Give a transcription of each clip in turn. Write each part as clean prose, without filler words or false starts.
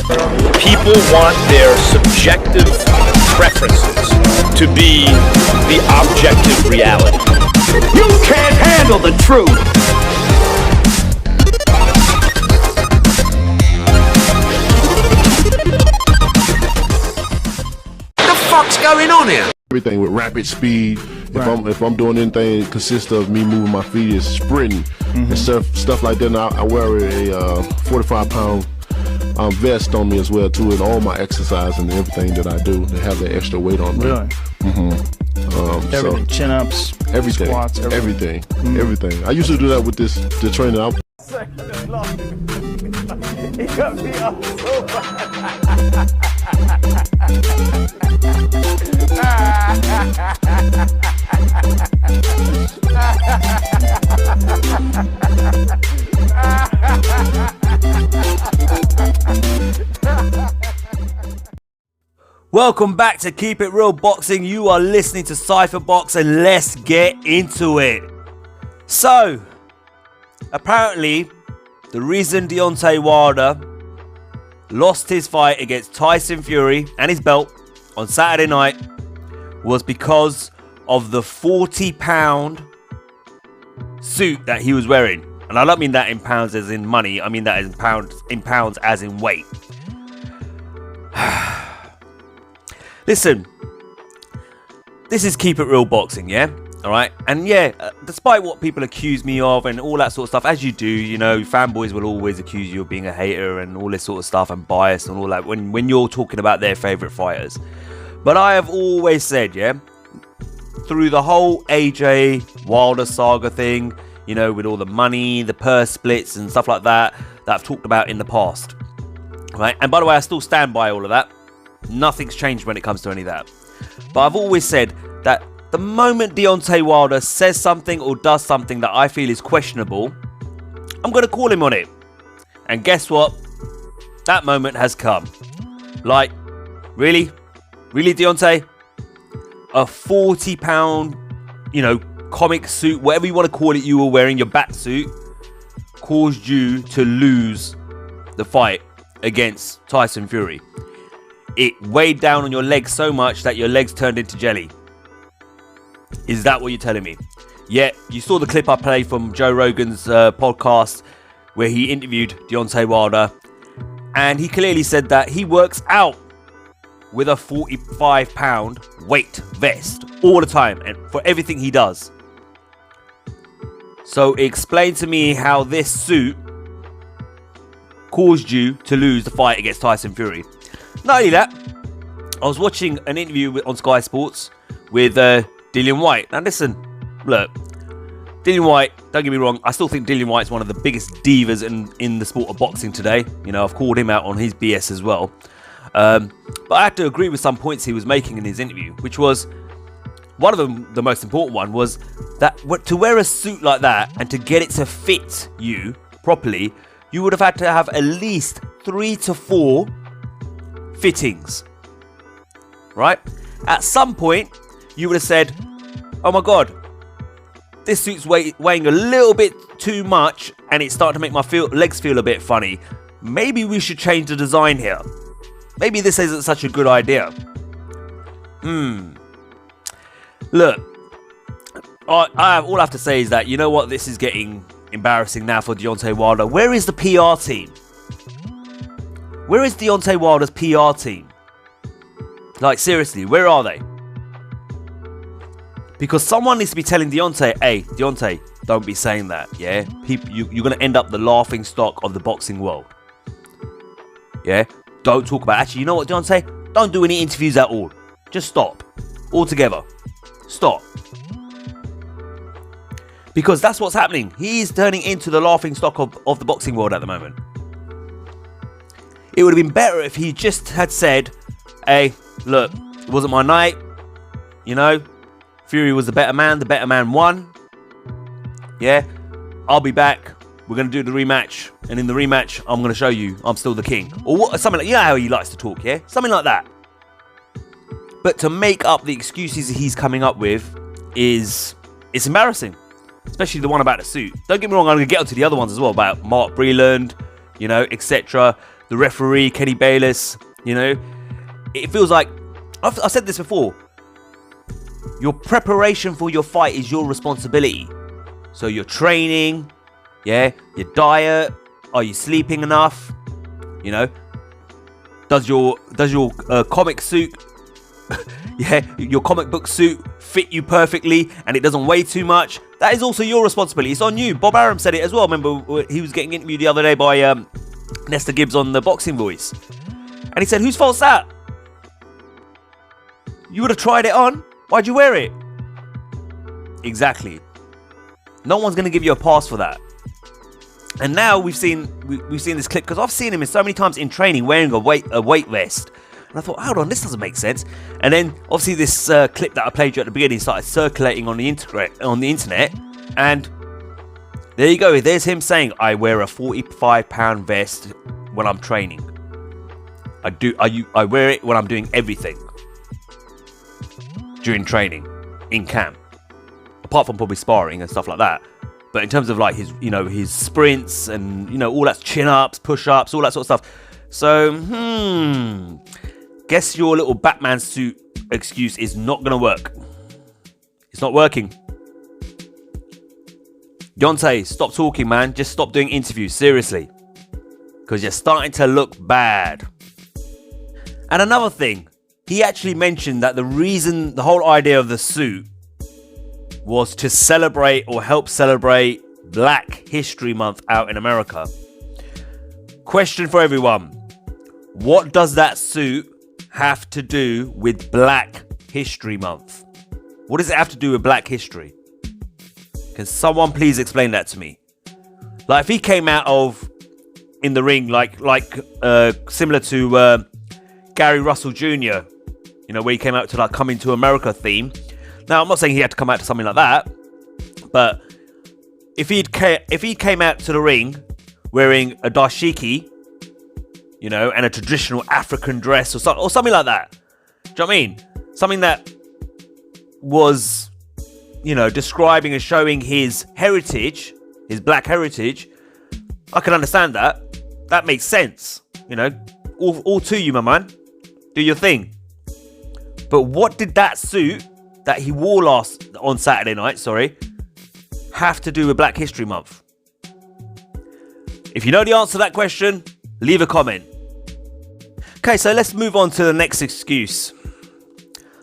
People want their subjective preferences to be the objective reality. You can't handle the truth. What the fuck's going on here? Everything with rapid speed. If I'm doing anything that consists of me moving my feet, is sprinting and stuff like that. And I wear a 45-pound vest on me as well too, and all my exercise and everything that I do, they have that extra weight on me. Really? Everything, so, chin-ups, everything, squats, everything. Everything. I used to do that with the trainer. He got me up so Welcome back to Keep It Real Boxing. You are listening to Cypher Box, and let's get into it. So, apparently, the reason Deontay Wilder lost his fight against Tyson Fury and his belt on Saturday night was because of the 40-pound suit that he was wearing. And I don't mean that in pounds as in money. I mean that in pounds as in weight. Listen, this is Keep It Real Boxing, yeah? Alright? And yeah, despite what people accuse me of and all that sort of stuff, as you do, you know, fanboys will always accuse you of being a hater and all this sort of stuff and bias and all that when you're talking about their favourite fighters. But I have always said, yeah, through the whole AJ Wilder saga thing, you know, with all the money, the purse splits and stuff like that I've talked about in the past. Right? And by the way, I still stand by all of that. Nothing's changed when it comes to any of that. But I've always said that the moment Deontay Wilder says something or does something that I feel is questionable, I'm going to call him on it. And guess what? That moment has come. Like, really? Really, Deontay? A 40-pound, you know, comic suit, whatever you want to call it, you were wearing, your bat suit, caused you to lose the fight against Tyson Fury. It weighed down on your legs so much that your legs turned into jelly. Is that what you're telling me? Yeah, you saw the clip I played from Joe Rogan's podcast where he interviewed Deontay Wilder, and he clearly said that he works out with a 45-pound weight vest all the time and for everything he does. So explain to me how this suit caused you to lose the fight against Tyson Fury. Not only that, I was watching an interview on Sky Sports with Dillian Whyte. Now listen, look, Dillian Whyte, don't get me wrong, I still think Dillian Whyte's one of the biggest divas in the sport of boxing today. You know, I've called him out on his BS as well. But I have to agree with some points he was making in his interview, which was, one of them, the most important one, was that to wear a suit like that and to get it to fit you properly, you would have had to have at least 3 to 4 fittings, right? At some point, you would have said, oh my God, this suit's weighing a little bit too much and it's starting to make my legs feel a bit funny. Maybe we should change the design here. Maybe this isn't such a good idea. Look, all I have to say is that, you know what, this is getting embarrassing now for Deontay Wilder. Where is the PR team? Where is Deontay Wilder's PR team? Like, seriously, where are they? Because someone needs to be telling Deontay, hey, Deontay, don't be saying that, yeah? You're going to end up the laughing stock of the boxing world. Yeah? Don't talk about it. Actually, you know what, Deontay? Don't do any interviews at all. Just stop. Altogether. Stop. Because that's what's happening. He's turning into the laughing stock of the boxing world at the moment. It would have been better if he just had said, hey, look, it wasn't my night. You know, Fury was the better man won. Yeah, I'll be back. We're going to do the rematch. And in the rematch, I'm going to show you I'm still the king. Or what, something like, you know how he likes to talk, yeah? Something like that. But to make up the excuses he's coming up with it's embarrassing. Especially the one about the suit. Don't get me wrong, I'm going to get onto the other ones as well, about Mark Breland, you know, etc. the referee, Kenny Bayless. You know, it feels like, I've said this before, your preparation for your fight is your responsibility. So your training, yeah, your diet, are you sleeping enough? You know, does your comic suit, yeah, your comic book suit fit you perfectly and it doesn't weigh too much? That is also your responsibility. It's on you. Bob Arum said it as well. Remember, he was getting interviewed the other day by Nesta Gibbs on the Boxing Voice. And he said, whose fault's that? You would have tried it on. Why'd you wear it? Exactly. No one's going to give you a pass for that. And now we've seen this clip, because I've seen him so many times in training wearing a weight vest. And I thought, hold on, this doesn't make sense. And then obviously this clip that I played you at the beginning started circulating on the internet. And there you go. There's him saying, I wear a 45-pound vest when I'm training. I wear it when I'm doing everything during training in camp, apart from probably sparring and stuff like that. But in terms of like his sprints and all that, chin-ups, push-ups, all that sort of stuff. So guess your little Batman suit excuse is not gonna work. It's not working. Deontay, stop talking, man. Just stop doing interviews, seriously, because you're starting to look bad. And another thing, he actually mentioned that the whole idea of the suit was to celebrate or help celebrate Black History Month out in America. Question for everyone. What does that suit have to do with Black History Month? What does it have to do with Black history? Can someone please explain that to me? Like, if he came out in the ring like similar to Gary Russell Jr., where he came out to like Coming to America theme. Now, I'm not saying he had to come out to something like that, but if he came out to the ring wearing a dashiki, and a traditional African dress or something like that, do you know what I mean? Something that was, describing and showing his heritage, his Black heritage, I can understand that. That makes sense, all to you, my man. Do your thing. But what did that suit that he wore on Saturday night, have to do with Black History Month? If you know the answer to that question, leave a comment. Okay, so let's move on to the next excuse.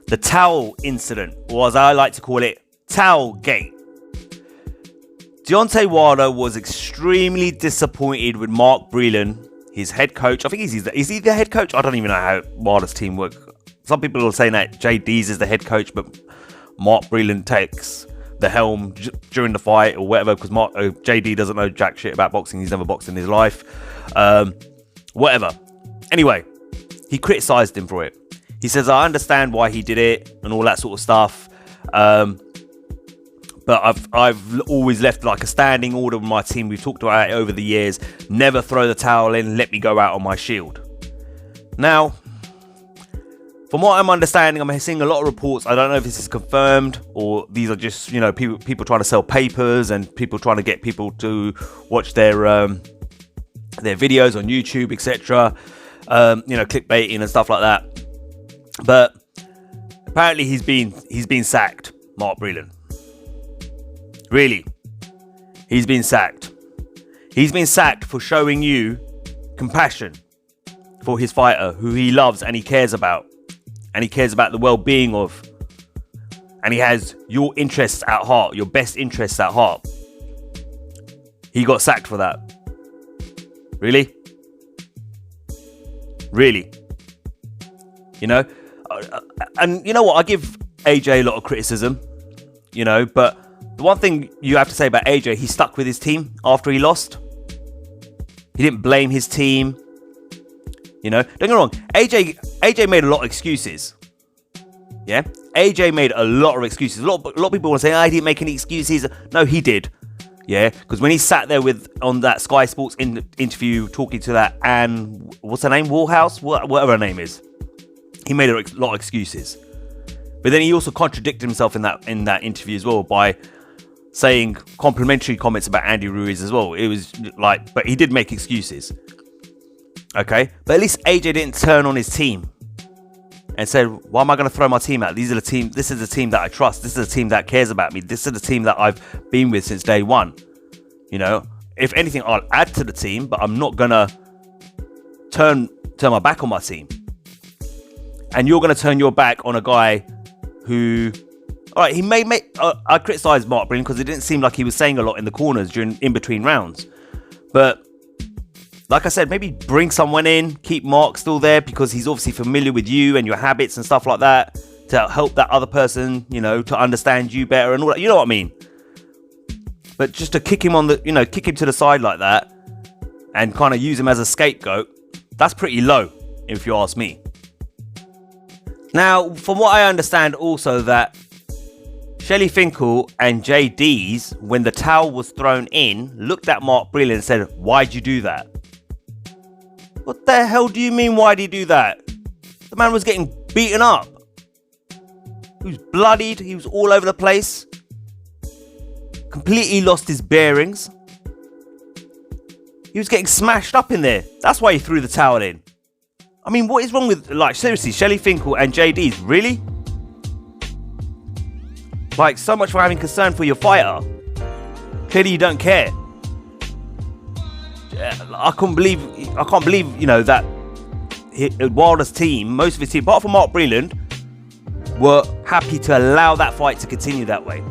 The towel incident, or as I like to call it, Towel Gate. Deontay Wilder was extremely disappointed with Mark Breland, his head coach. I think is he the head coach? I don't even know how Wilder's team works. Some people are saying that JD's is the head coach, but Mark Breland takes the helm during the fight or whatever, because JD doesn't know jack shit about boxing. He's never boxed in his life. Whatever. Anyway, he criticised him for it. He says, I understand why he did it and all that sort of stuff. But I've always left like a standing order with my team. We've talked about it over the years. Never throw the towel in. Let me go out on my shield. Now, from what I'm understanding, I'm seeing a lot of reports. I don't know if this is confirmed or these are just, people trying to sell papers and people trying to get people to watch their videos on YouTube, etc. Clickbaiting and stuff like that. But apparently he's been sacked, Mark Breland. Really, he's been sacked. He's been sacked for showing you compassion for his fighter, who he loves and he cares about. And he cares about the well-being of. And he has your interests at heart, your best interests at heart. He got sacked for that. Really? Really? And you know what? I give AJ a lot of criticism, but the one thing you have to say about AJ, he stuck with his team after he lost. He didn't blame his team. Don't get me wrong. AJ made a lot of excuses. Yeah? AJ made a lot of excuses. A lot of people want to say, I didn't make any excuses. No, he did. Yeah? Because when he sat there on that Sky Sports interview talking to that Anne, what's her name? Warhouse? Whatever her name is. He made a lot of excuses. But then he also contradicted himself in that interview as well by saying complimentary comments about Andy Ruiz as well. It was like, but he did make excuses. Okay, but at least AJ didn't turn on his team and said, why am I going to throw my team out? This is the team that I trust. This is the team that cares about me. This is the team that I've been with since day one. You know, if anything, I'll add to the team, but I'm not going to turn my back on my team. And you're going to turn your back on a guy who, all right, he may make, I criticised Mark Breland because it didn't seem like he was saying a lot in the corners in between rounds. But like I said, maybe bring someone in, keep Mark still there because he's obviously familiar with you and your habits and stuff like that to help that other person, you know, to understand you better and all that. You know what I mean? But just to kick him kick him to the side like that and kind of use him as a scapegoat, that's pretty low, if you ask me. Now, from what I understand also that Shelly Finkel and JD's, when the towel was thrown in, looked at Mark Breland and said, why'd you do that? What the hell do you mean, why'd he do that? The man was getting beaten up. He was bloodied. He was all over the place. Completely lost his bearings. He was getting smashed up in there. That's why he threw the towel in. I mean, what is wrong with, like, seriously, Shelly Finkel and JD's? Really? Like, so much for having concern for your fighter. Clearly you don't care. I can't believe, you know, that Wilder's team, most of his team, apart from Mark Breland, were happy to allow that fight to continue that way.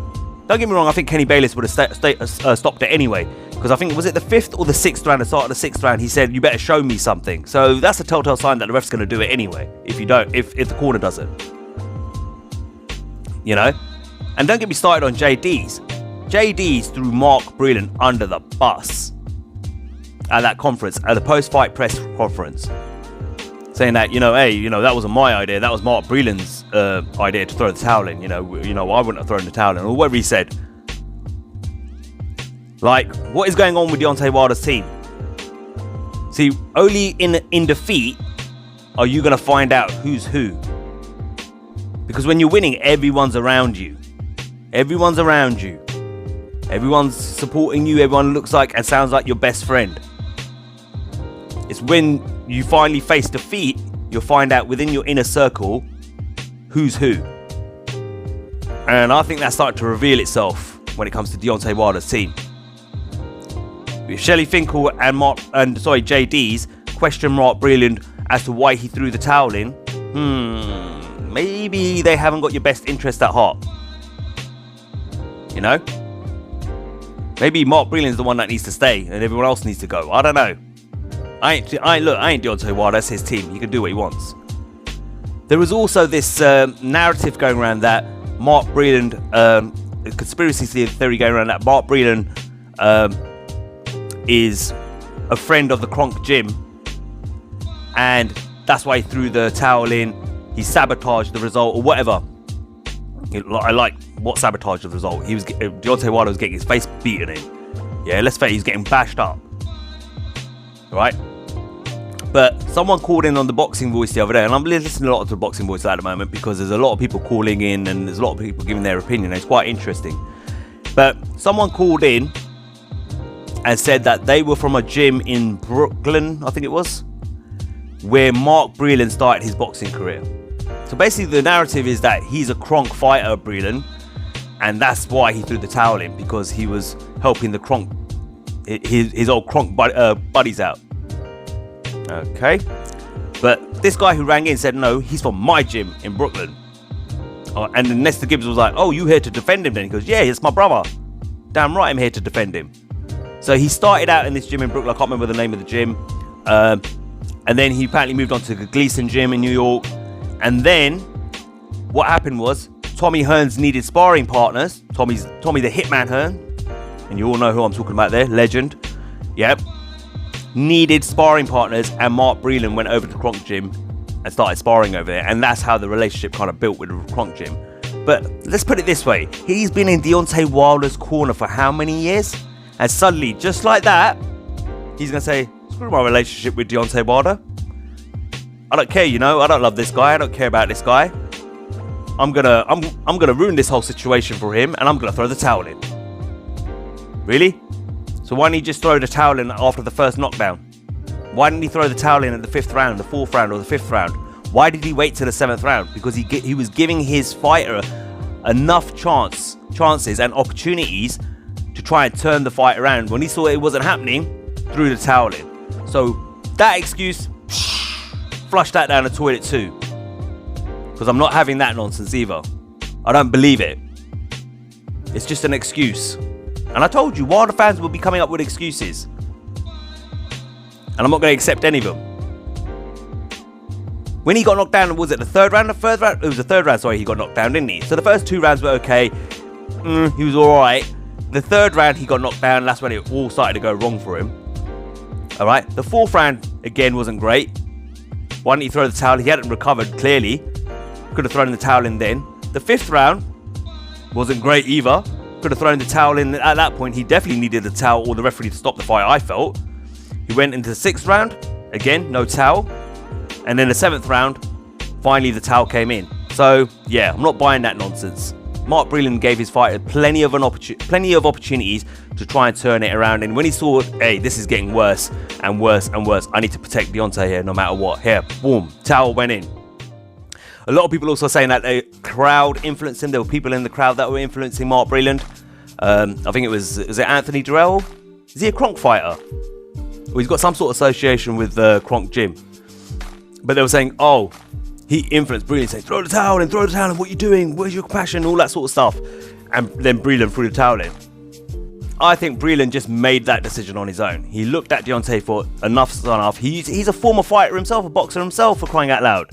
Don't get me wrong, I think Kenny Bayless would have stopped it anyway. Because I think, was it the 5th or the 6th round? The start of the 6th round, he said, you better show me something. So that's a telltale sign that the ref's going to do it anyway. If the corner doesn't. You know? And don't get me started on JD's. JD's threw Mark Breland under the bus at that conference, at the post-fight press conference, saying that, you know, hey, you know, that wasn't my idea, that was Mark Breland's idea to throw the towel in. You know, I wouldn't have thrown the towel in, or whatever he said. Like, what is going on with Deontay Wilder's team? See, only in defeat are you going to find out who's who. Because when you're winning, everyone's around you. Everyone's around you. Everyone's supporting you. Everyone looks like and sounds like your best friend. It's when you finally face defeat, you'll find out within your inner circle who's who. And I think that's starting to reveal itself when it comes to Deontay Wilder's team. If Shelly Finkel and JD's question Mark Breland as to why he threw the towel in, maybe they haven't got your best interest at heart. You know? Maybe Mark Breland's the one that needs to stay and everyone else needs to go. I don't know. I ain't Deontay Wilder. That's his team. He can do what he wants. There was also this narrative going around that Mark Breland, a conspiracy theory going around that Mark Breland is a friend of the Kronk Gym, and that's why he threw the towel in. He sabotaged the result or whatever. I like what sabotaged the result. Deontay Wilder was getting his face beaten in. Yeah, let's face it, he's getting bashed up. Right? But someone called in on the Boxing Voice the other day, and I'm listening a lot to the Boxing Voice at the moment because there's a lot of people calling in and there's a lot of people giving their opinion. It's quite interesting. But someone called in and said that they were from a gym in Brooklyn, I think it was, where Mark Breland started his boxing career. So basically the narrative is that he's a Kronk fighter, Breland, and that's why he threw the towel in, because he was helping the Kronk, his old Kronk buddies out. Okay, but this guy who rang in said no, he's from my gym in Brooklyn. And then Nestor Gibbs was like, oh, you here to defend him then? He goes, yeah, it's my brother. Damn right I'm here to defend him. So he started out in this gym in Brooklyn. I can't remember the name of the gym. And then he apparently moved on to the Gleason gym in New York. And then what happened was Tommy Hearns needed sparring partners. Tommy the Hitman Hearn. And you all know who I'm talking about there. Legend. Yep. Needed sparring partners, and Mark Breland went over to Kronk Gym and started sparring over there, and that's how the relationship kind of built with the Kronk Gym. But let's put it this way, he's been in Deontay Wilder's corner for how many years? And suddenly, just like that, he's gonna say, screw my relationship with Deontay Wilder. I don't care, you know, I don't love this guy, I don't care about this guy. I'm gonna ruin this whole situation for him, and I'm gonna throw the towel in. Really? So why didn't he just throw the towel in after the first knockdown? Why didn't he throw the towel in at the 5th round, the 4th round, or the 5th round? Why did he wait till the 7th round? Because he was giving his fighter enough chances and opportunities to try and turn the fight around. When he saw it wasn't happening, threw the towel in. So that excuse, flush that down the toilet too. Because I'm not having that nonsense either. I don't believe it. It's just an excuse. And I told you, Wilder fans will be coming up with excuses. And I'm not going to accept any of them. When he got knocked down, was it the 3rd round? The 1st round? It was the 3rd round, sorry, he got knocked down, didn't he? So the first 2 rounds were okay. He was alright. The 3rd round, he got knocked down. That's when it all started to go wrong for him. Alright. The 4th round, again, wasn't great. Why didn't he throw the towel? He hadn't recovered, clearly. Could have thrown the towel in then. The 5th round wasn't great either. Could have thrown the towel in at that point. He definitely needed the towel or the referee to stop the fight, I felt. He went into the 6th round. Again, no towel. And then the 7th round, finally the towel came in. So, yeah, I'm not buying that nonsense. Mark Breland gave his fighter plenty of opportunities to try and turn it around. And when he saw, hey, this is getting worse and worse and worse, I need to protect Deontay here no matter what. Here, boom, towel went in. A lot of people also saying that the crowd influenced him. There were people in the crowd that were influencing Mark Breland. I think it was it Anthony Durrell? Is he a Kronk fighter? Well, he's got some sort of association with Kronk Gym. But they were saying, oh, he influenced Breland, saying, throw the towel in, what are you doing? Where's your passion? All that sort of stuff. And then Breland threw the towel in. I think Breland just made that decision on his own. He looked at Deontay for enough's enough. He's a former fighter himself, a boxer himself, for crying out loud.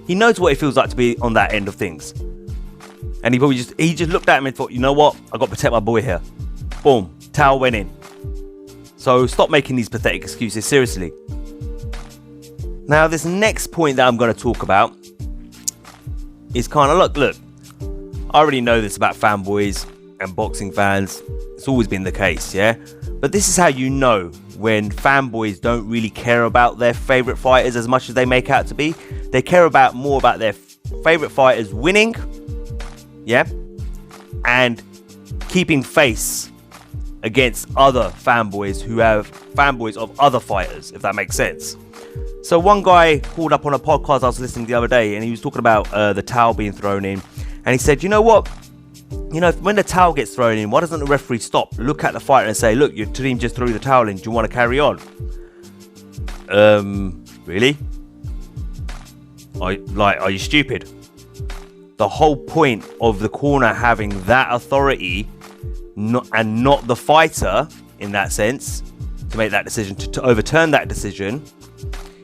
He knows what it feels like to be on that end of things. And he just looked at him and thought, you know what? I've got to protect my boy here. Boom, towel went in. So stop making these pathetic excuses, seriously. Now, this next point that I'm going to talk about is kind of, look, I already know this about fanboys and boxing fans. It's always been the case, yeah? But this is how you know when fanboys don't really care about their favourite fighters as much as they make out to be. They care more about their favourite fighters winning, yeah? And keeping face against other fanboys who have fanboys of other fighters, if that makes sense. So one guy called up on a podcast I was listening the other day, and he was talking about the towel being thrown in, and he said, you know what? You know, when the towel gets thrown in, why doesn't the referee stop, look at the fighter and say, look, your team just threw the towel in, do you want to carry on? Really? Are you stupid? The whole point of the corner having that authority and not the fighter, in that sense, to make that decision, to overturn that decision,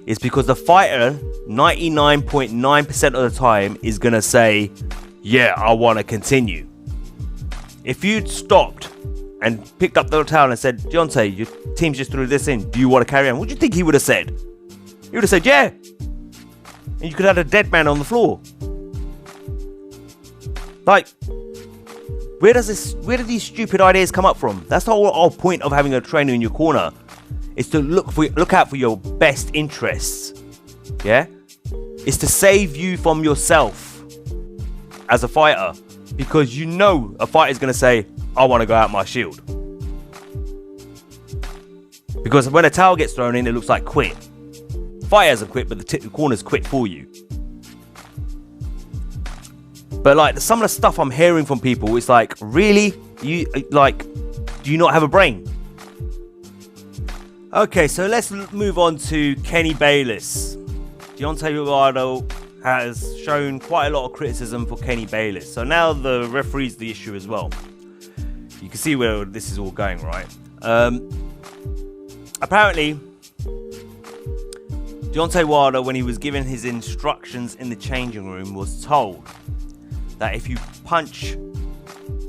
is because the fighter 99.9% of the time is going to say, yeah, I want to continue. If you'd stopped and picked up the towel and said, Deontay, your team just threw this in, do you want to carry on? What do you think he would have said? He would have said, yeah. And you could have had a dead man on the floor. Like, where do these stupid ideas come up from? That's the whole point of having a trainer in your corner. Is to look out for your best interests. Yeah? It's to save you from yourself as a fighter. Because you know a fighter's going to say, I want to go out my shield. Because when a towel gets thrown in, it looks like quit. The fighter hasn't quit, but the corner's quit for you. But like some of the stuff I'm hearing from people, it's like, really? Do you not have a brain? Okay, so let's move on to Kenny Bayless. Deontay Wilder has shown quite a lot of criticism for Kenny Bayless. So now the referee's the issue as well. You can see where this is all going, right? Apparently, Deontay Wilder, when he was given his instructions in the changing room, was told that if you punch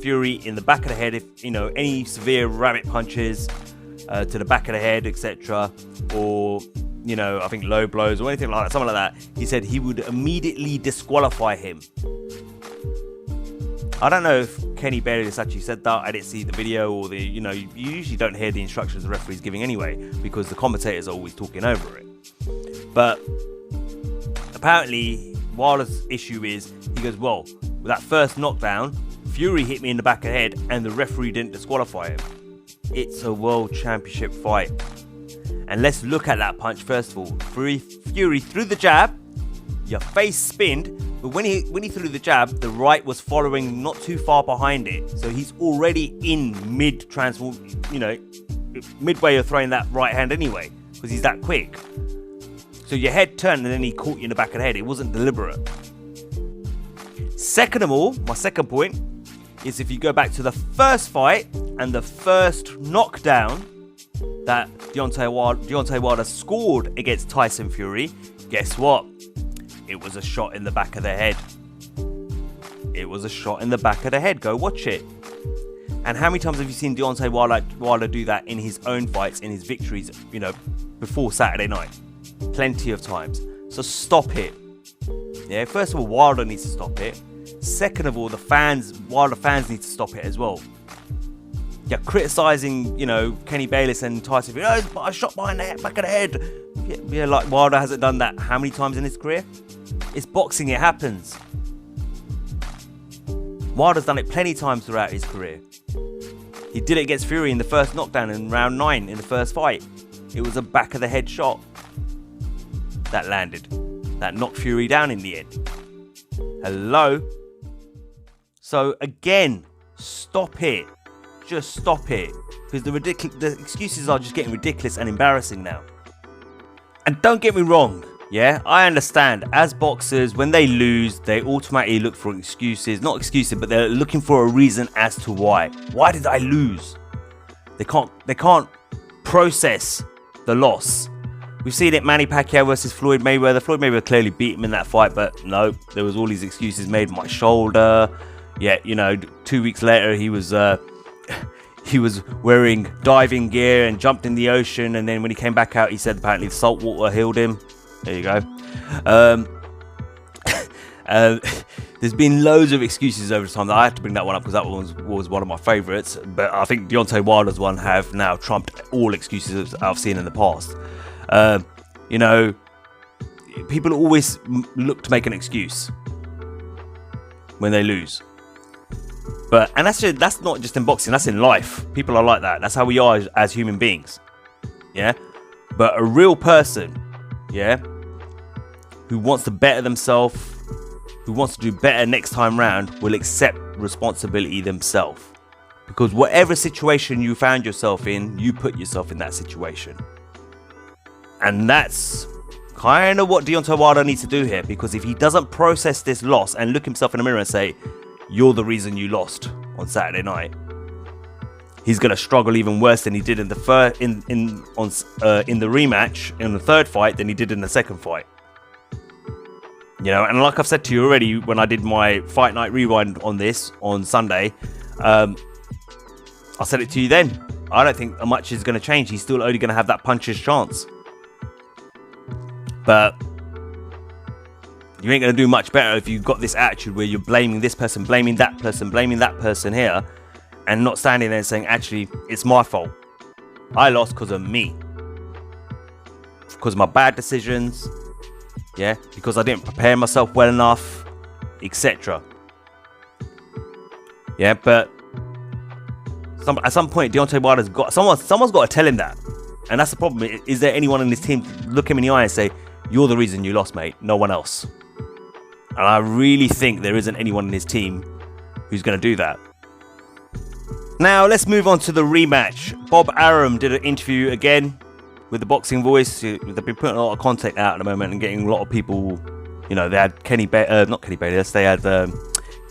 Fury in the back of the head, if you know any severe rabbit punches to the back of the head, etc., or you know, I think low blows or anything like that, something like that, he said he would immediately disqualify him. I don't know if Kenny Bayless actually said that. I didn't see the video or the, you know, you usually don't hear the instructions the referee's giving anyway because the commentators are always talking over it. But apparently Wilder's issue is, he goes, well, with that first knockdown, Fury hit me in the back of the head and the referee didn't disqualify him. It's a world championship fight. And let's look at that punch first of all. Fury threw the jab, your face spinned, but when he threw the jab, the right was following not too far behind it. So he's already in midway of throwing that right hand anyway, because he's that quick. So your head turned and then he caught you in the back of the head. It wasn't deliberate. Second of all, my second point is if you go back to the first fight and the first knockdown that Deontay Wilder scored against Tyson Fury, guess what? It was a shot in the back of the head. It was a shot in the back of the head. Go watch it. And how many times have you seen Deontay Wilder do that in his own fights, in his victories, before Saturday night? Plenty of times. So stop it. Yeah, first of all, Wilder needs to stop it. Second of all, Wilder fans need to stop it as well. You're criticising, Kenny Bayless and Tyson Fury. Oh, I shot behind the back of the head. Yeah, like Wilder hasn't done that how many times in his career? It's boxing, it happens. Wilder's done it plenty of times throughout his career. He did it against Fury in the first knockdown in round 9 in the first fight. It was a back of the head shot that landed. That knocked Fury down in the end. Hello? So again, stop it. Just stop it. Because the excuses are just getting ridiculous and embarrassing now. And don't get me wrong, yeah, I understand. As boxers, when they lose, they automatically look for excuses. Not excuses, but they're looking for a reason as to why. Why did I lose? They can't process the loss. We've seen it, Manny Pacquiao versus Floyd Mayweather. Floyd Mayweather clearly beat him in that fight, but no, there was all these excuses made. My shoulder. Yeah, 2 weeks later, he was wearing diving gear and jumped in the ocean, and then when he came back out, he said apparently the salt water healed him. There you go. There's been loads of excuses over time. I have to bring that one up because that one was one of my favourites. But I think Deontay Wilder's one have now trumped all excuses I've seen in the past. People always look to make an excuse when they lose. And that's not just in boxing, that's in life. People are like that. That's how we are as human beings. Yeah? But a real person, yeah, who wants to better themselves, who wants to do better next time round, will accept responsibility themselves. Because whatever situation you found yourself in, you put yourself in that situation. And that's kind of what Deontay Wilder needs to do here. Because if he doesn't process this loss and look himself in the mirror and say, you're the reason you lost on Saturday night, he's going to struggle even worse than he did in the rematch in the third fight than he did in the second fight. And like I've said to you already when I did my Fight Night Rewind on this on Sunday, I said it to you then. I don't think much is going to change. He's still only going to have that puncher's chance. But you ain't going to do much better if you've got this attitude where you're blaming this person, blaming that person here, and not standing there and saying, actually, it's my fault. I lost because of me. Because of my bad decisions. Yeah, because I didn't prepare myself well enough, etc. Yeah, but at some point, Deontay Wilder's got someone's got to tell him that, and that's the problem. Is there anyone in this team look him in the eye and say, "You're the reason you lost, mate. No one else." And I really think there isn't anyone in his team who's going to do that. Now let's move on to the rematch. Bob Arum did an interview again with the Boxing Voice. They've been putting a lot of content out at the moment and getting a lot of people. They had not Kenny Bayless. They had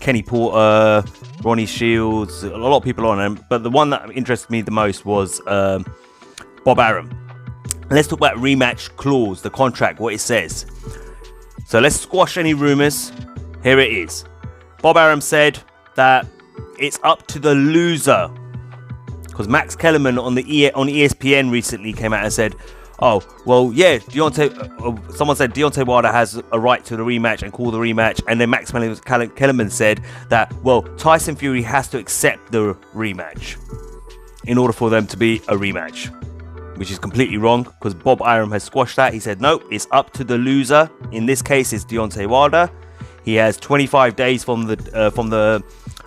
Kenny Porter, Ronnie Shields, a lot of people on them. But the one that interested me the most was Bob Arum. Let's talk about rematch clause, the contract, what it says. So let's squash any rumours. Here it is. Bob Arum said that it's up to the loser. Because Max Kellerman on ESPN recently came out and said, oh, well, yeah, someone said Deontay Wilder has a right to the rematch and call the rematch. And then Max Kellerman said that, well, Tyson Fury has to accept the rematch in order for them to be a rematch. Which is completely wrong, because Bob Arum has squashed that. He said, no, it's up to the loser. In this case, it's Deontay Wilder. He has 25 days from the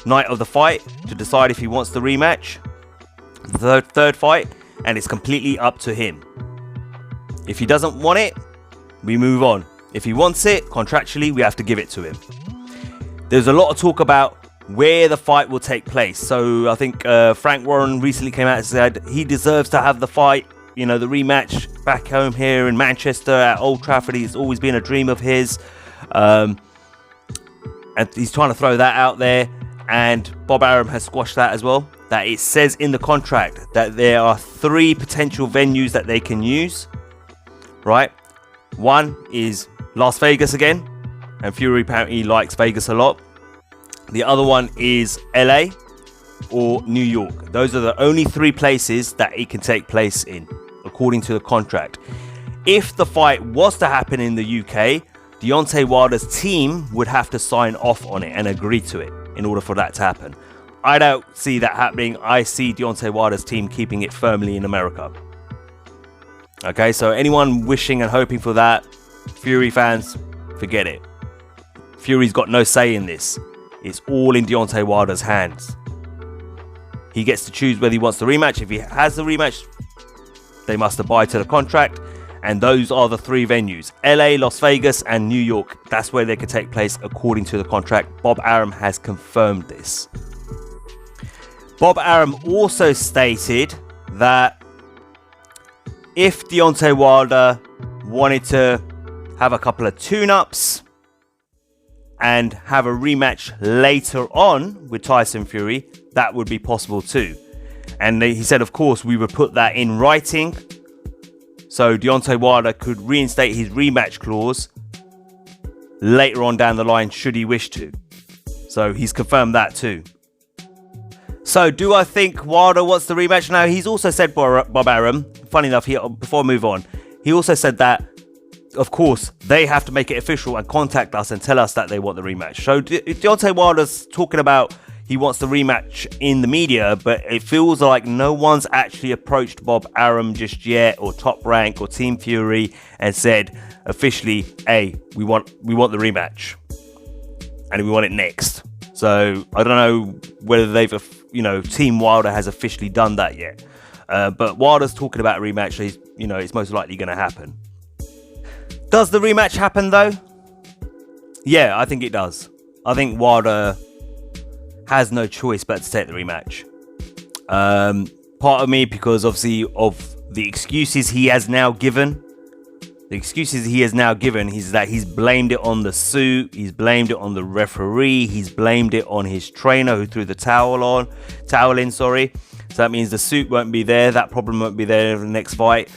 night of the fight to decide if he wants the rematch, the third fight, and it's completely up to him. If he doesn't want it, we move on. If he wants it, contractually, we have to give it to him. There's a lot of talk about where the fight will take place. So I think Frank Warren recently came out and said he deserves to have the fight, the rematch back home here in Manchester at Old Trafford. It's always been a dream of his. And he's trying to throw that out there. And Bob Arum has squashed that as well. That it says in the contract that there are 3 potential venues that they can use. Right? One is Las Vegas again. And Fury apparently likes Vegas a lot. The other one is LA or New York. Those are the only 3 places that it can take place in, according to the contract. If the fight was to happen in the UK, Deontay Wilder's team would have to sign off on it and agree to it in order for that to happen. I don't see that happening. I see Deontay Wilder's team keeping it firmly in America. Okay, so anyone wishing and hoping for that, Fury fans, forget it. Fury's got no say in this. It's all in Deontay Wilder's hands. He gets to choose whether he wants the rematch. If he has the rematch, they must abide to the contract. And those are the 3 venues. LA, Las Vegas, and New York. That's where they could take place according to the contract. Bob Arum has confirmed this. Bob Arum also stated that if Deontay Wilder wanted to have a couple of tune-ups and have a rematch later on with Tyson Fury, that would be possible too. And he said, of course, we would put that in writing. So Deontay Wilder could reinstate his rematch clause later on down the line should he wish to. So he's confirmed that too. So do I think Wilder wants the rematch? Now, he's also said, Bob Arum, funny enough, before I move on, he also said that, of course, they have to make it official and contact us and tell us that they want the rematch. So Deontay Wilder's talking about he wants the rematch in the media, but it feels like no one's actually approached Bob Arum just yet, or Top Rank, or Team Fury, and said officially, hey, we want the rematch, and we want it next. So I don't know whether they've, Team Wilder has officially done that yet. But Wilder's talking about a rematch, so it's most likely going to happen. Does the rematch happen though? Yeah, I think it does. I think Wilder has no choice but to take the rematch. Part of me, because obviously of the excuses he has now given. Is that he's blamed it on the suit, he's blamed it on the referee, he's blamed it on his trainer who threw the towel in. So that means the suit won't be there, that problem won't be there in the next fight.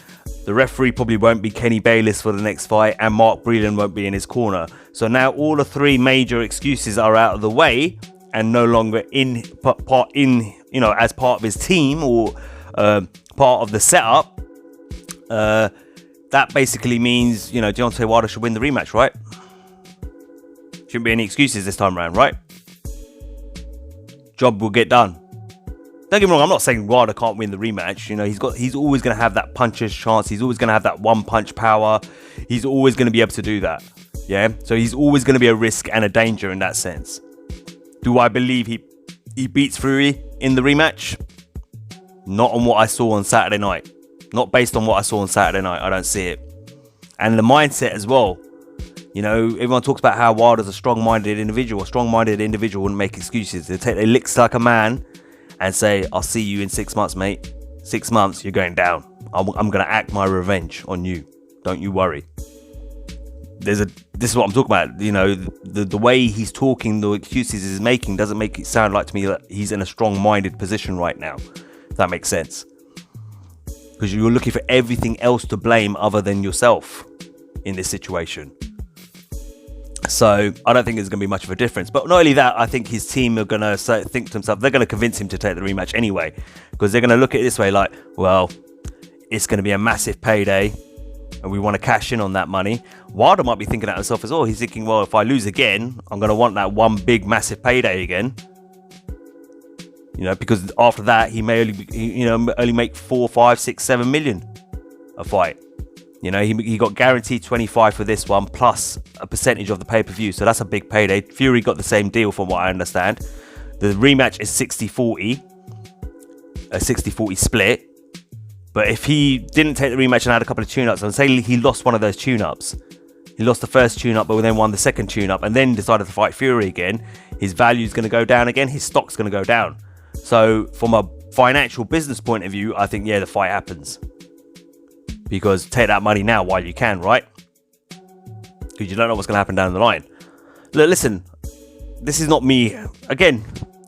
The referee probably won't be Kenny Bayless for the next fight, and Mark Breland won't be in his corner. So now all the 3 major excuses are out of the way and no longer as part of his team or part of the setup. That basically means, Deontay Wilder should win the rematch, right? Shouldn't be any excuses this time around, right? Job will get done. Don't get me wrong, I'm not saying Wilder can't win the rematch. He's always going to have that puncher's chance. He's always going to have that one punch power. He's always going to be able to do that. Yeah? So he's always going to be a risk and a danger in that sense. Do I believe he beats Fury in the rematch? Not on what I saw on Saturday night. Not based on what I saw on Saturday night. I don't see it. And the mindset as well. Everyone talks about how Wilder's a strong-minded individual. A strong-minded individual wouldn't make excuses. They take their licks like a man and say, I'll see you in 6 months, mate. 6 months, you're going down. I'm going to act my revenge on you. Don't you worry. This is what I'm talking about. The way he's talking, the excuses he's making doesn't make it sound like to me that he's in a strong-minded position right now. If that makes sense. Because you're looking for everything else to blame other than yourself in this situation. So I don't think there's going to be much of a difference. But not only that, I think his team are going to think to themselves, they're going to convince him to take the rematch anyway. Because they're going to look at it this way like, well, it's going to be a massive payday and we want to cash in on that money. Wilder might be thinking to himself as well. He's thinking, well, if I lose again, I'm going to want that one big massive payday again. Because after that, he may only make 4, 5, 6, 7 million a fight. He got guaranteed 25 for this one, plus a percentage of the pay-per-view. So that's a big payday. Fury got the same deal from what I understand. The rematch is 60-40. A 60-40 split. But if he didn't take the rematch and had a couple of tune-ups, and say he lost one of those tune-ups, he lost the first tune-up, but then won the second tune-up, and then decided to fight Fury again, his value is going to go down again, his stock's going to go down. So from a financial business point of view, I think, yeah, the fight happens. Because take that money now while you can, right? Because you don't know what's going to happen down the line. Look, listen, this is not me. Again,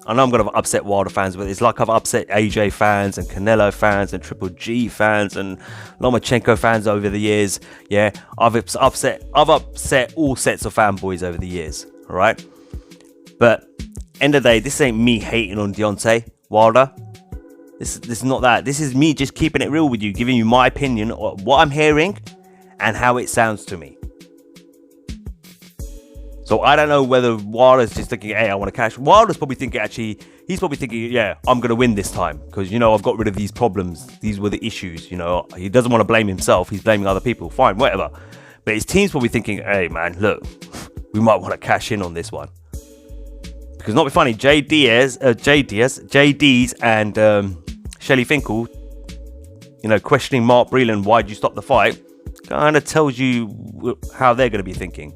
I know I'm going to upset Wilder fans, but it's like I've upset AJ fans and Canelo fans and Triple G fans and Lomachenko fans over the years. Yeah, I've upset all sets of fanboys over the years. All right, but end of the day, this ain't me hating on Deontay Wilder. This is not that. This is me just keeping it real with you, giving you my opinion on what I'm hearing and how it sounds to me. So I don't know whether Wilder's just thinking, hey, I want to cash. Wilder's probably thinking, he's probably thinking, yeah, I'm going to win this time. Because, I've got rid of these problems. These were the issues, He doesn't want to blame himself. He's blaming other people. Fine, whatever. But his team's probably thinking, hey, man, look, we might want to cash in on this one. Because not be funny, JD's and Shelley Finkel, questioning Mark Breland, why'd you stop the fight? Kind of tells you how they're going to be thinking.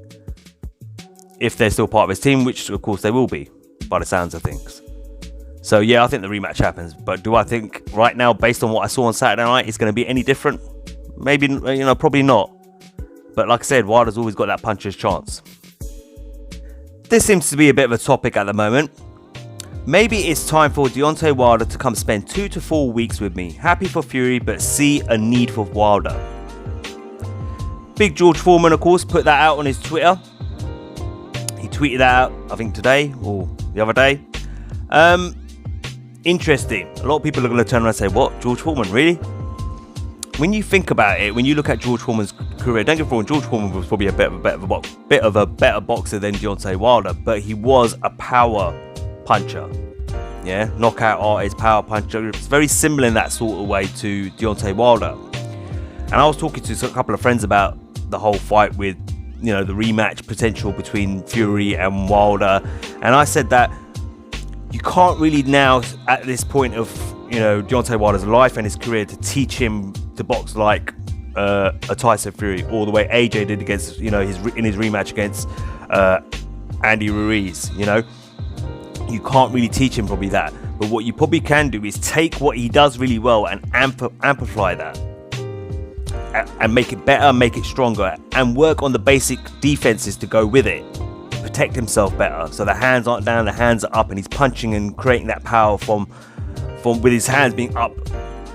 If they're still part of his team, which of course they will be, by the sounds of things. So yeah, I think the rematch happens. But do I think right now, based on what I saw on Saturday night, it's going to be any different? Maybe, probably not. But like I said, Wilder's always got that puncher's chance. This seems to be a bit of a topic at the moment. Maybe it's time for Deontay Wilder to come spend 2 to 4 weeks with me. Happy for Fury, but see a need for Wilder. Big George Foreman, of course, put that out on his Twitter. He tweeted out, I think today or the other day. Interesting. A lot of people are going to turn around and say, what? George Foreman, really? When you think about it, when you look at George Foreman's career, don't get me wrong, George Foreman was probably a bit of a better boxer than Deontay Wilder, but he was a power puncher. Yeah, knockout artist, power puncher. It's very similar in that sort of way to Deontay Wilder. And I was talking to a couple of friends about the whole fight with the rematch potential between Fury and Wilder, and I said that you can't really now at this point of Deontay Wilder's life and his career to teach him to box like a Tyson Fury, or the way AJ did against in his rematch against Andy Ruiz. You can't really teach him probably that, but what you probably can do is take what he does really well and amplify that. And make it better, make it stronger, and work on the basic defenses to go with it. Protect himself better, so the hands aren't down, the hands are up, and he's punching and creating that power from with his hands being up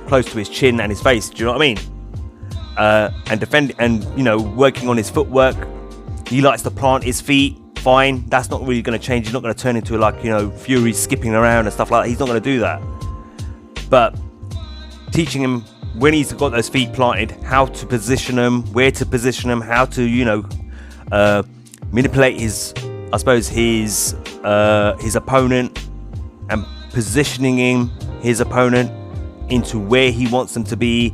close to his chin and his face. Do you know what I mean? And defend and working on his footwork. He likes to plant his feet. Fine, that's not really going to change. He's not going to turn into Fury skipping around and stuff like that. He's not going to do that. But teaching him, when he's got those feet planted, how to position them, where to position them, how to manipulate his opponent, and positioning his opponent into where he wants them to be,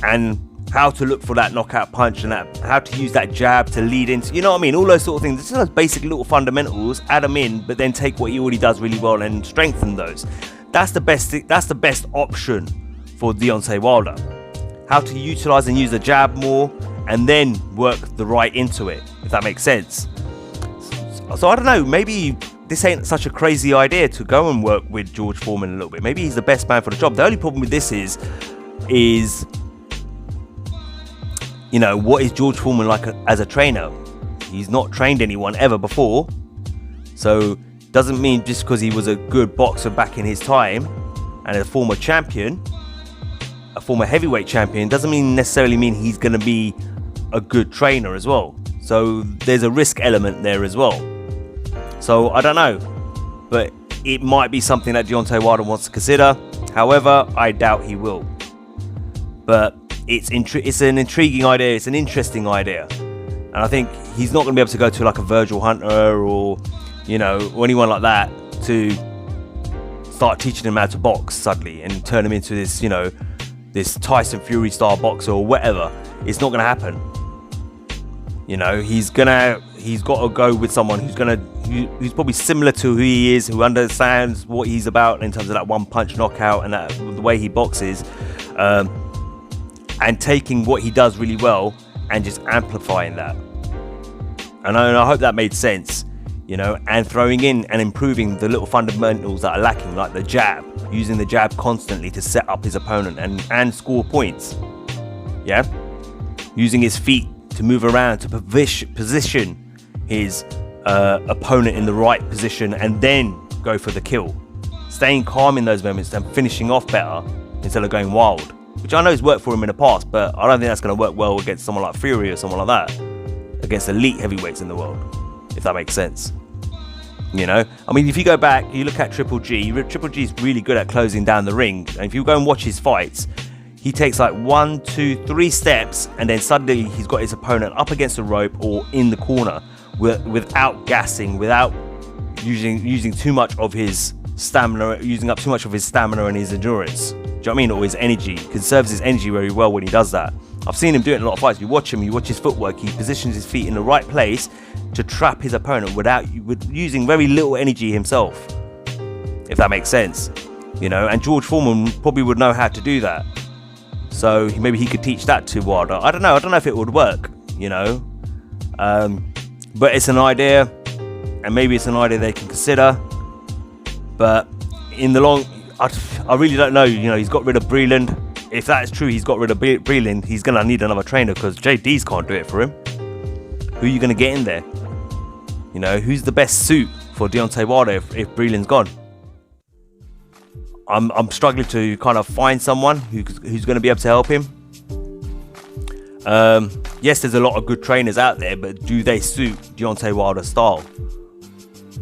and how to look for that knockout punch, and how to use that jab to lead into, all those sort of things. This is those basic little fundamentals, add them in, but then take what he already does really well and strengthen those. That's the best option for Deontay Wilder. How to utilize and use the jab more, and then work the right into it, if that makes sense. So I don't know, maybe this ain't such a crazy idea to go and work with George Foreman a little bit. Maybe he's the best man for the job. The only problem with this is what is George Foreman like as a trainer? He's not trained anyone ever before, so doesn't mean just because he was a good boxer back in his time and a former champion, a former heavyweight champion, doesn't necessarily mean he's going to be a good trainer as well. So there's a risk element there as well. So I don't know, but it might be something that Deontay Wilder wants to consider. However, I doubt he will. But it's an intriguing idea. It's an interesting idea, and I think he's not going to be able to go to like a Virgil Hunter or anyone like that to start teaching him how to box suddenly and turn him into this this Tyson Fury style boxer or whatever. It's not going to happen. He's got to go with someone who's probably similar to who he is, who understands what he's about in terms of that one punch knockout and the way he boxes. and taking what he does really well and just amplifying that. And I hope that made sense, and throwing in and improving the little fundamentals that are lacking, like the jab, using the jab constantly to set up his opponent and score points. Yeah, using his feet to move around to position his opponent in the right position and then go for the kill. Staying calm in those moments and finishing off better instead of going wild, which I know has worked for him in the past, but I don't think that's going to work well against someone like Fury or someone like that, against elite heavyweights in the world, if that makes sense. I mean, if you go back, you look at Triple G is really good at closing down the ring, and if you go and watch his fights, he takes like 1, 2, 3 steps, and then suddenly he's got his opponent up against the rope or in the corner without gassing, without using too much of his stamina, using up too much of his stamina and his endurance. Do you know what I mean? Or his energy. He conserves his energy very well when he does that. I've seen him do it in a lot of fights. You watch his footwork, he positions his feet in the right place to trap his opponent with using very little energy himself, if that makes sense. And George Foreman probably would know how to do that. So maybe he could teach that to Wilder. I don't know if it would work, but it's an idea, and maybe it's an idea they can consider. But in the long, I really don't know. He's got rid of Breland. If that is true, he's got rid of Breland. He's gonna need another trainer because JD's can't do it for him. Who are you gonna get in there? Who's the best suit for Deontay Wilder if Breland's gone? I'm struggling to kind of find someone who's going to be able to help him. Yes, there's a lot of good trainers out there, but do they suit Deontay Wilder's style?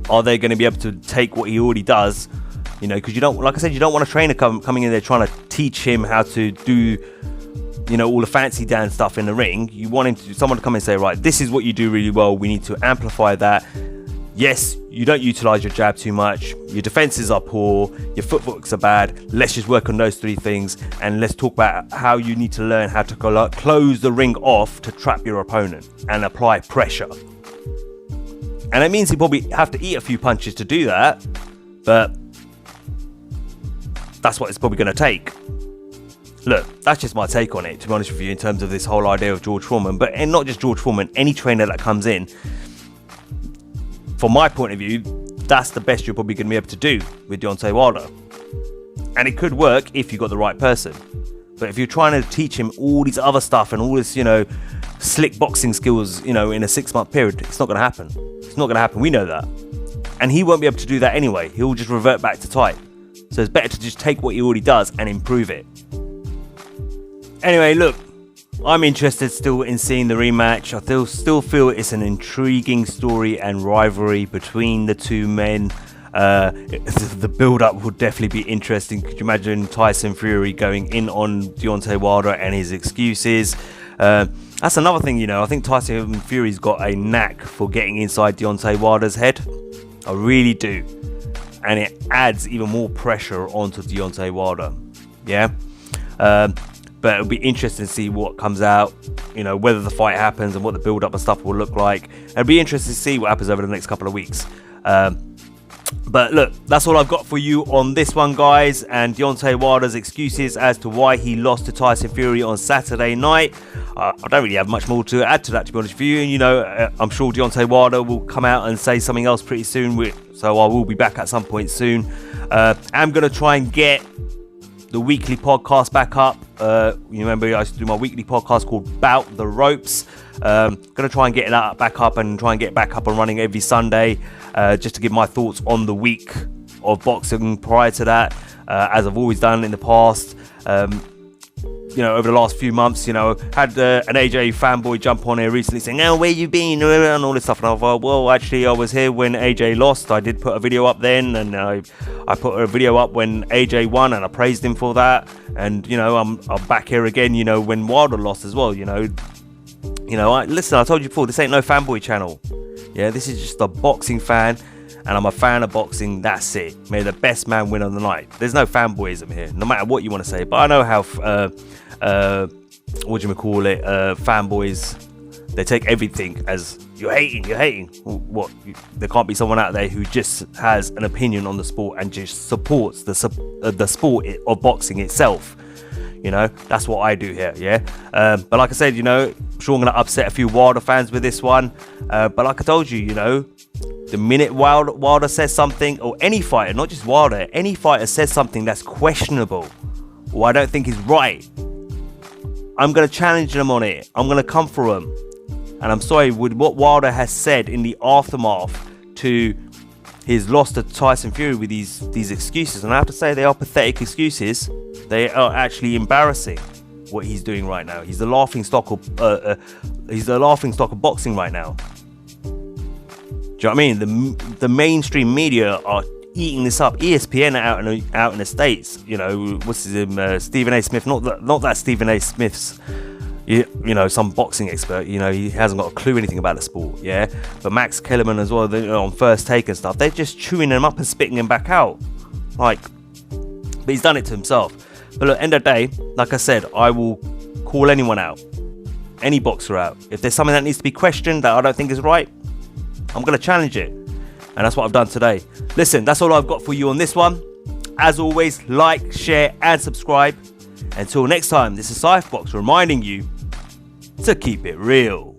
Are they going to be able to take what he already does? Because you don't, like I said, you don't want a trainer coming in there trying to teach him how to do, all the fancy dance stuff in the ring. You want someone to come and say, right, this is what you do really well. We need to amplify that. Yes, you don't utilize your jab too much. Your defenses are poor. Your footworks are bad. Let's just work on those 3 things, and let's talk about how you need to learn how to close the ring off to trap your opponent and apply pressure. And it means you probably have to eat a few punches to do that, but that's what it's probably going to take. Look, that's just my take on it, to be honest with you, in terms of this whole idea of George Foreman. But and not just George Foreman, any trainer that comes in, from my point of view, that's the best you're probably going to be able to do with Deontay Wilder. And it could work if you got the right person. But if you're trying to teach him all these other stuff and all this, slick boxing skills, in a 6-month period, it's not going to happen. It's not going to happen. We know that. And he won't be able to do that anyway. He'll just revert back to type. So it's better to just take what he already does and improve it. Anyway, look, I'm interested still in seeing the rematch. I still feel it's an intriguing story and rivalry between the two men. The build-up would definitely be interesting. Could you imagine Tyson Fury going in on Deontay Wilder and his excuses? That's another thing, I think Tyson Fury's got a knack for getting inside Deontay Wilder's head. I really do. And it adds even more pressure onto Deontay Wilder. Yeah? But it'll be interesting to see what comes out, whether the fight happens and what the build-up and stuff will look like. It'll be interesting to see what happens over the next couple of weeks. But look, that's all I've got for you on this one, guys. And Deontay Wilder's excuses as to why he lost to Tyson Fury on Saturday night. I don't really have much more to add to that, to be honest with you. And, I'm sure Deontay Wilder will come out and say something else pretty soon. So I will be back at some point soon. I'm going to try and get the weekly podcast back up. You remember I used to do my weekly podcast called Bout the Ropes. Gonna try and get that back up and try and get back up and running every Sunday, just to give my thoughts on the week of boxing prior to that, as I've always done in the past. Over the last few months, had an AJ fanboy jump on here recently saying, "Oh, where you been?" and all this stuff. And I thought, well, actually, I was here when AJ lost. I did put a video up then, and I put a video up when AJ won, and I praised him for that. And I'm back here again, when Wilder lost as well. Listen, I told you before, this ain't no fanboy channel. Yeah, this is just a boxing fan. And I'm a fan of boxing, that's it. May the best man win on the night. There's no fanboyism here, no matter what you want to say. But I know how, fanboys, they take everything as, you're hating. What? There can't be someone out there who just has an opinion on the sport and just supports the sport of boxing itself. You know, that's what I do here, yeah? But like I said, you know, I'm sure I'm going to upset a few Wilder fans with this one. But like I told you, you know, the minute Wilder says something, or any fighter, not just Wilder, any fighter says something that's questionable, or I don't think is right, I'm going to challenge them on it. I'm going to come for them. And I'm sorry, with what Wilder has said in the aftermath to his loss to Tyson Fury with these excuses, and I have to say they are pathetic excuses. They are actually embarrassing what he's doing right now. He's the laughing stock of boxing right now. Do you know what I mean? The mainstream media are eating this up. ESPN out in the States. You know, what's his name? Stephen A. Smith. Not that Stephen A. Smith's you know, some boxing expert. You know, he hasn't got a clue anything about the sport. Yeah, but Max Kellerman as well. You know, on First Take and stuff. They're just chewing him up and spitting him back out. Like, but he's done it to himself. But look, end of the day, like I said, I will call anyone out, any boxer out. If there's something that needs to be questioned that I don't think is right, I'm going to challenge it. And that's what I've done today. Listen, that's all I've got for you on this one. As always, like, share, and subscribe. Until next time, this is Cypherbox reminding you to keep it real.